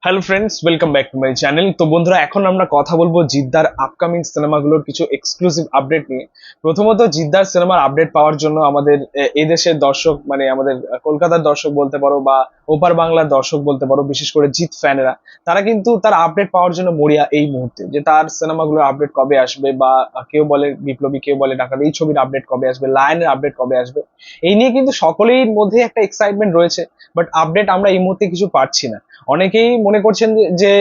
Hello friends, welcome back to my channel. তো বন্ধুরা, এখন আমরা কথা বলবো জিদ্দার আপকামিং সিনেমাগুলোর কিছু এক্সক্লুসিভ আপডেট নিয়ে। প্রথমত, জিদ্দার সিনেমার আপডেট পাওয়ার জন্য আমাদের এদেশের দর্শক, মানে আমাদের কলকাতার দর্শক বলতে পারো বা ওপার বাংলার দর্শক বলতে পারো, বিশেষ করে জিৎ ফ্যানেরা, তারা কিন্তু তার আপডেট পাওয়ার জন্য মরিয়া এই মুহূর্তে, যে তার সিনেমাগুলোর আপডেট কবে আসবে, বা কেউ বলে বিপ্লবী, কেউ বলে ডাকাত, এই ছবির আপডেট কবে আসবে, লায়নের আপডেট কবে আসবে, এই নিয়ে কিন্তু সকলের মধ্যে একটা এক্সাইটমেন্ট রয়েছে। বাট আপডেট আমরা এই মুহূর্তে কিছু পাচ্ছি না। অনেকেই মনে করছেন যে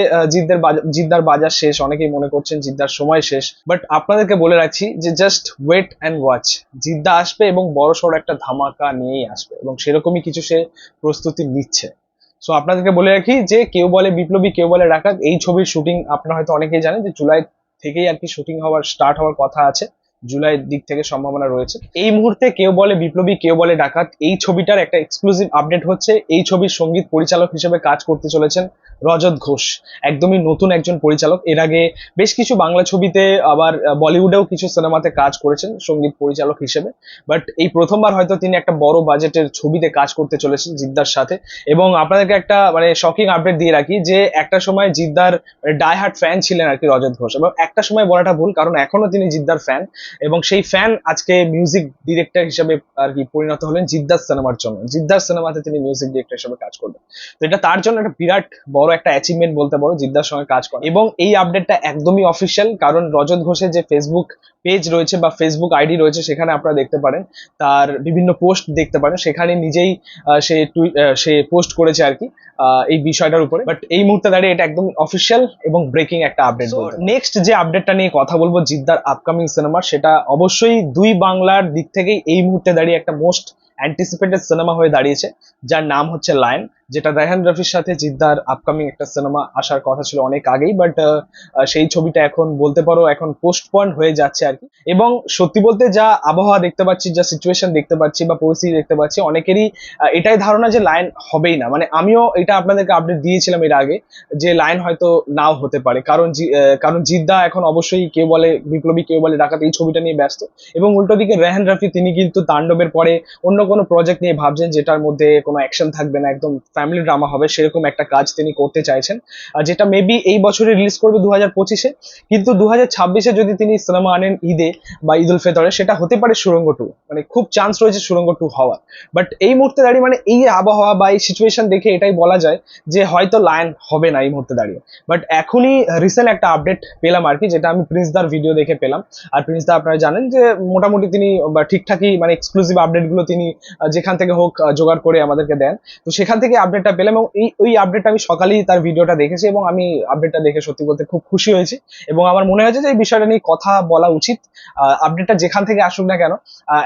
জিদ্দার বাজার শেষ, অনেকেই মনে করছেন জিদ্দার সময় শেষ। বাট আপনাদেরকে বলে রাখছি যে জাস্ট ওয়েট অ্যান্ড ওয়াচ। জিদ্দা আসবে এবং বড়সড় একটা ধামাকা নিয়েই আসবে, এবং সেরকমই কিছু সে প্রস্তুতি নিচ্ছে। সো আপনাদেরকে বলে রাখি যে কেউ বলে বিপ্লবী, কেউ বলে ডাকাত, এই ছবির শুটিং আপনারা হয়তো অনেকেই জানেন যে জুলাই থেকেই আর কি শুটিং স্টার্ট হওয়ার কথা আছে। জুলাইয়ের দিক থেকে সম্ভাবনা রয়েছে। এই মুহূর্তে কেউ বলে বিপ্লবী, কেউ বলে ডাকাত, এই ছবিটার একটা এক্সক্লুসিভ আপডেট হচ্ছে এই ছবির সঙ্গীত পরিচালক হিসেবে কাজ করতে চলেছেন রজত ঘোষ। একদমই নতুন একজন পরিচালক। এর আগে বেশ কিছু বাংলা ছবিতে, আবার বলিউডেও কিছু সিনেমাতে কাজ করেছেন সঙ্গীত পরিচালক হিসেবে। বাট এই প্রথমবার হয়তো তিনি একটা বড় বাজেটের ছবিতে কাজ করতে চলেছেন জিদ্দার সাথে। এবং আপনাদেরকে একটা মানে শকিং আপডেট দিয়ে রাখি যে একটা সময় জিদ্দার ডাই হার্ট ফ্যান ছিলেন আর কি রজত ঘোষ, এবং একটা সময় বলাটা ভুল, কারণ এখনো তিনি জিদ্দার ফ্যান। এবং সেই ফ্যান আজকে মিউজিক ডিরেক্টর হিসেবে আর কি পরিণত হলেন জিদ্দার সিনেমার জন্য। জিদ্দার সিনেমাতে তিনি মিউজিক ডিরেক্টর হিসেবে কাজ করবেন। তো এটা তার জন্য একটা বিরাট বড় একটা অ্যাচিভমেন্ট বলতে পারো, জিদ্দার সঙ্গে কাজ করা। এবং এই আপডেটটা একদমই অফিসিয়াল, কারণ রজত ঘোষের যে ফেসবুক পেজ রয়েছে বা ফেসবুক আইডি রয়েছে, সেখানে আপনারা দেখতে পারেন তার বিভিন্ন পোস্ট দেখতে পারেন। সেখানে নিজেই সে পোস্ট করেছে আর কি এই বিষয়টার উপরে। বাট এই মুহূর্তে দাঁড়িয়ে এটা একদম অফিসিয়াল এবং ব্রেকিং একটা আপডেট। নেক্সট যে আপডেটটা নিয়ে কথা বলবো জিদ্দার আপকামিং সিনেমার, সেটা অবশ্যই দুই বাংলার দিক থেকেই এই মুহূর্তে দাঁড়িয়ে একটা মোস্ট অ্যান্টিসিপেটেড সিনেমা হয়ে দাঁড়িয়েছে, যার নাম হচ্ছে লায়ন, যেটা রায়হান রফির সাথে জিদ্দার আপকামিং একটা সিনেমা আসার কথা ছিল অনেক আগেই। বাট সেই ছবিটা এখন বলতে পারো এখন পোস্টপন্ড হয়ে যাচ্ছে আর কি। এবং সত্যি বলতে যা আবহাওয়া দেখতে পাচ্ছি, যা সিচুয়েশন দেখতে পাচ্ছি বা পরিস্থিতি দেখতে পাচ্ছি, অনেকেরই এটাই ধারণা যে লায়ন হবেই না। মানে আমিও এটা আপনাদেরকে আপডেট দিয়েছিলাম এর আগে যে লায়ন হয়তো নাও হতে পারে, কারণ জিদ্দা এখন অবশ্যই কেউ বলে বিপ্লবী, কেউ বলে ডাকাত, এই ছবিটা নিয়ে ব্যস্ত। এবং উল্টো দিকে রেহান রাফি, তিনি কিন্তু তাণ্ডবের পরে অন্য কোনো প্রজেক্ট নিয়ে ভাবছেন, যেটার মধ্যে কোনো অ্যাকশন থাকবে না, একদম ফ্যামিলি ড্রামা হবে, সেরকম একটা কাজ তিনি করতে চাইছেন। যেটা মেবি এই বছরে রিলিজ করবে 2025-এ। কিন্তু 2026-এ যদি তিনি সিনেমা আনেন ঈদে বা ঈদ উল ফিতরে, সেটা হতে পারে সুড়ঙ্গ 2, মানে খুব চান্স রয়েছে সুড়ঙ্গ 2 হওয়ার। বাট এই মুহূর্তে দাঁড়িয়ে মানে এই আবহাওয়া বা এই সিচুয়েশন দেখে এটাই বলা যায় যে হয়তো লায়ন হবে না এই মুহূর্তে দাঁড়িয়ে। বাট এখনই রিসেন্ট একটা আপডেট পেলাম আর কি, যেটা আমি প্রিন্সদার ভিডিও দেখে পেলাম। আর প্রিন্সদা আপনারা জানেন যে মোটামুটি তিনি ঠিকঠাকই মানে এক্সক্লুসিভ আপডেট গুলো তিনি যেখান থেকে হোক জোগাড় করে আমাদেরকে দেন। তো সেখান থেকে আপডেটটা পেলাম, এবং ওই আপডেটটা আমি সকালেই তার ভিডিওটা দেখেছি, এবং আমি আপডেটটা দেখে সত্যি বলতে খুব খুশি হয়েছি। এবং আমার মনে হয়েছে যে এই বিষয়টা নিয়ে কথা বলা উচিত। আপডেটটা যেখান থেকে আসুক না কেন,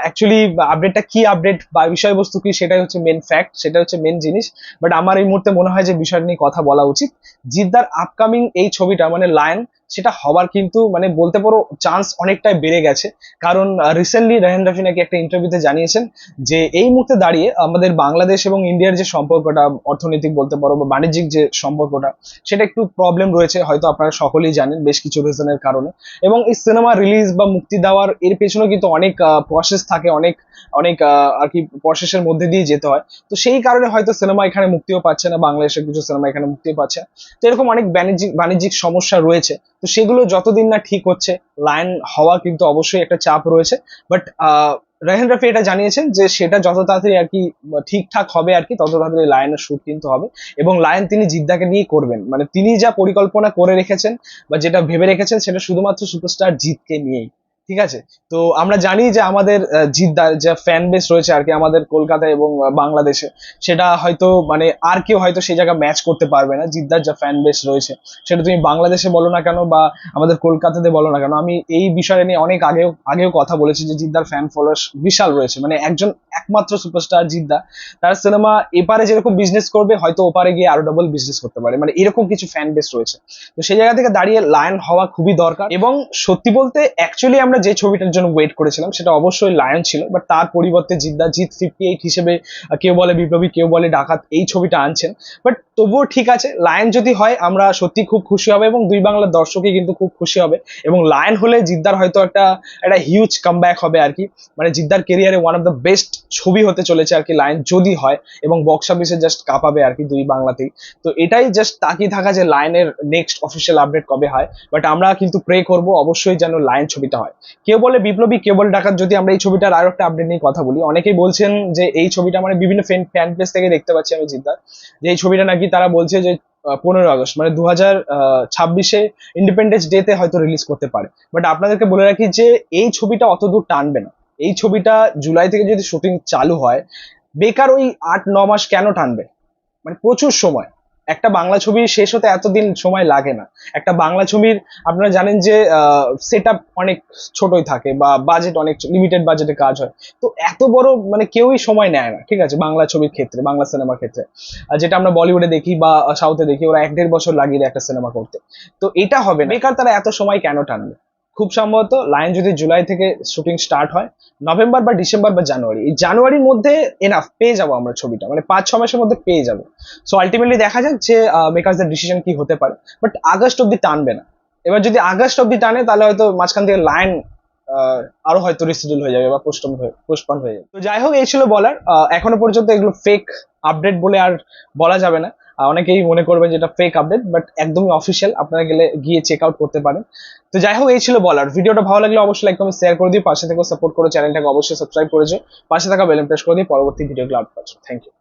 অ্যাকচুয়ালি আপডেটটা কি আপডেট বা বিষয়বস্তু কি, সেটাই হচ্ছে মেন ফ্যাক্ট, সেটা হচ্ছে মেন জিনিস। বাট আমার এই মুহূর্তে মনে হয় যে বিষয়টা নিয়ে কথা বলা উচিত। জিদ্দার আপকামিং এই ছবিটা মানে লায়ন, সেটা হবার কিন্তু মানে বলতে পারো চান্স অনেকটাই বেড়ে গেছে। কারণ রিসেন্টলি রেহান রাফি নাকি একটা ইন্টারভিউতে জানিয়েছেন যে এই মুহূর্তে দাঁড়িয়ে আমাদের বাংলাদেশ এবং ইন্ডিয়ার যে সম্পর্কটা, অর্থনৈতিক বলতে পারো বা বাণিজ্যিক যে সম্পর্কটা, সেটা একটু প্রবলেম রয়েছে, হয়তো আপনারা সকলেই জানেন বেশ কিছু রিজনের কারণে। এবং এই সিনেমা রিলিজ বা মুক্তি দেওয়ার এর পেছনেও কিন্তু অনেক প্রসেস থাকে, অনেক অনেক আর কি প্রসেসের মধ্যে দিয়ে যেতে হয়। তো সেই কারণে হয়তো সিনেমা এখানে মুক্তিও পাচ্ছে না, বাংলাদেশের কিছু সিনেমা এখানে মুক্তিও পাচ্ছে না। তো এরকম অনেক বাণিজ্যিক সমস্যা রয়েছে। তো সেগুলো যতদিন না ঠিক হচ্ছে, লায়ন হওয়া কিন্তু অবশ্যই একটা চাপ রয়েছে। বাট রেহান রাফি এটা জানিয়েছেন যে সেটা যত তাড়াতাড়ি আর কি ঠিকঠাক হবে আর কি, তত তাড়াতাড়ি লায়নের শুট কিন্তু হবে। এবং লায়ন তিনি জিদ্দাকে নিয়ে করবেন, মানে তিনি যা পরিকল্পনা করে রেখেছেন বা যেটা ভেবে রেখেছেন, সেটা শুধুমাত্র সুপারস্টার জিতকে নিয়েই। ঠিক আছে। তো আমরা জানি যে আমাদের জিদ্দার যে ফ্যান বেস রয়েছে আর কি আমাদের কলকাতা এবং বাংলাদেশে, সেটা হয়তো মানে আর কেউ হয়তো সেই জায়গা ম্যাচ করতে পারবে না। জিদ্দার যে ফ্যান বেস রয়েছে, সেটা তুমি বাংলাদেশে বলো না কেন বা আমাদের কলকাতাতে বলো না কেন, আমি এই বিষয়টা নিয়ে অনেক আগেও কথা বলেছি যে জিদ্দার ফ্যান ফলোয়ার্স বিশাল রয়েছে। মানে একজন একমাত্র সুপারস্টার জিদ্দা, তার সিনেমা এপারে যেরকম বিজনেস করবে, হয়তো ওপারে গিয়ে আরো ডাবল বিজনেস করতে পারে, মানে এরকম কিছু ফ্যান বেস রয়েছে। তো সেই জায়গা থেকে দাঁড়িয়ে লায়ন হওয়া খুবই দরকার। এবং সত্যি বলতে অ্যাকচুয়ালি আমরা আমরা যে ছবিটার জন্য ওয়েট করেছিলাম সেটা অবশ্যই লায়ন ছিল, বাট তার পরিবর্তে জিদ্দার জিত 58 হিসেবে কেউ বলে বিপ্লবী, কেউ বলে ডাকাত, এই ছবিটা আনছেন। বাট তবুও ঠিক আছে, লায়ন যদি হয় আমরা সত্যি খুব খুশি হবে এবং দুই বাংলার দর্শকই কিন্তু খুব খুশি হবে। এবং লায়ন হলে জিদ্দার হয়তো একটা একটা হিউজ কামব্যাক হবে আর কি, মানে জিদ্দার কেরিয়ারে ওয়ান অফ দ্য বেস্ট ছবি হতে চলেছে আর কি লায়ন যদি হয়, এবং বক্স অফিসে জাস্ট কাঁপাবে আর কি দুই বাংলাতেই। তো এটাই জাস্ট তাকিয়ে থাকা যে লায়নের নেক্সট অফিসিয়াল আপডেট কবে হয়, বাট আমরা কিন্তু প্রে করব অবশ্যই যেন লায়ন ছবিটা হয়। কেউ বলে বিপ্লবী, কেউ বলে ডাকাত। যদি আমরা এই ছবিটার আরো একটা আপডেট নিয়ে কথা বলি, অনেকেই বলছেন যে এই ছবিটা, মানে বিভিন্ন ফ্যান পেজ থেকে দেখতে পাচ্ছি আমি জিদ্দার, যে এই ছবিটা নাকি তারা বলছে যে 15 আগস্ট মানে 2026-এ ইন্ডিপেন্ডেন্স ডে তে হয়তো রিলিজ করতে পারে। বাট আপনাদেরকে বলে রাখি যে এই ছবিটা অত দূর টানবে না। এই ছবিটা জুলাই থেকে যদি শুটিং চালু হয়, বেকার ওই 8-9 মাস কেন টানবে? মানে প্রচুর সময়। একটা বাংলা ছবি শেষ হতে এতদিন সময় লাগে না। একটা বাংলা ছবির আপনারা জানেন যে সেট আপ অনেক ছোটই থাকে, বা বাজেট অনেক লিমিটেড বাজেটে কাজ হয়। তো এত বড় মানে কেউই সময় নেয় না, ঠিক আছে, বাংলা ছবির ক্ষেত্রে, বাংলা সিনেমার ক্ষেত্রে। যেটা আমরা বলিউডে দেখি বা সাউথে দেখি, ওরা 1-1.5 বছর লাগিয়ে দেয় একটা সিনেমা করতে। তো এটা হবে না, বেকার তারা এত সময় কেন টানবে? খুব সম্ভবত লায়ন যদি জুলাই থেকে শুটিং স্টার্ট হয়, নভেম্বর বা ডিসেম্বর বা জানুয়ারি, এই জানুয়ারির মধ্যে এনাফ পেয়ে যাবো আমরা ছবিটা, মানে 5-6 মাসের মধ্যে পেয়ে যাবো। সো আলটিমেটলি দেখা যাক যে মেকার্সদের ডিসিশন কি হতে পারে, বাট আগস্ট অব্দি টানবে না। এবার যদি আগস্ট অব্দি টানে তাহলে হয়তো মাঝখান থেকে লায়ন আরো হয়তো রিসিডিউল হয়ে যাবে বা পোস্টপন হয়ে যাবে। তো যাই হোক, এই ছিল বলার। এখনো পর্যন্ত এগুলো ফেক আপডেট বলে আর বলা যাবে না। অনেকেই মনে করবেন যেটা ফেক আপডেট, বাট একদমই অফিসিয়াল, আপনারা গেলে গিয়ে চেক আউট করতে পারেন। তো যাই হোক, এই ছিল বলার। ভিডিওটা ভালো লাগলে অবশ্যই লাইক কমেন্ট শেয়ার করে দিও, পাশে থেকে সাপোর্ট করে চ্যানেলটাকে অবশ্যই সাবস্ক্রাইব করে পাশে থাকা বেল প্রেস করে দিয়ে পরবর্তী ভিডিওগুলো আপলোড করছি। Thank you.